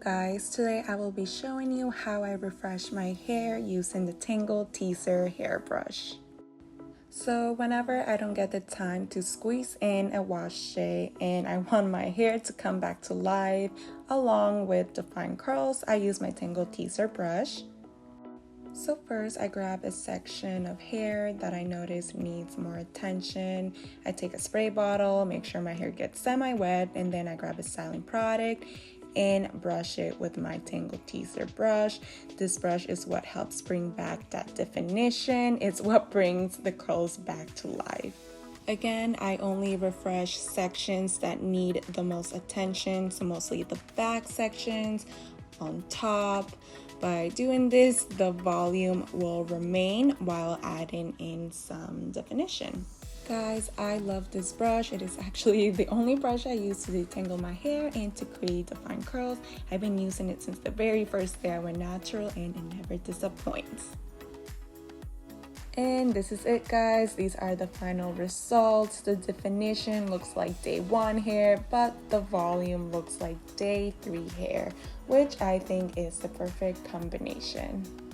guys, today I will be showing you how I refresh my hair using the Tangle Teezer hairbrush. So whenever I don't get the time to squeeze in a wash day and I want my hair to come back to life along with defined curls, I use my Tangle Teezer brush. So first I grab a section of hair that I notice needs more attention. I take a spray bottle, make sure my hair gets semi-wet, and then I grab a styling product and brush it with my Tangle Teezer brush. This brush is what helps bring back that definition. It's what brings the curls back to life. Again, I only refresh sections that need the most attention, so mostly the back sections, on top. By doing this, the volume will remain while adding in some definition. Guys, I love this brush. It is actually the only brush I use to detangle my hair and to create defined curls. I've been using it since the very first day I went natural and it never disappoints. And this is it, guys. These are the final results. The definition looks like day 1 hair, but the volume looks like day 3 hair, which I think is the perfect combination.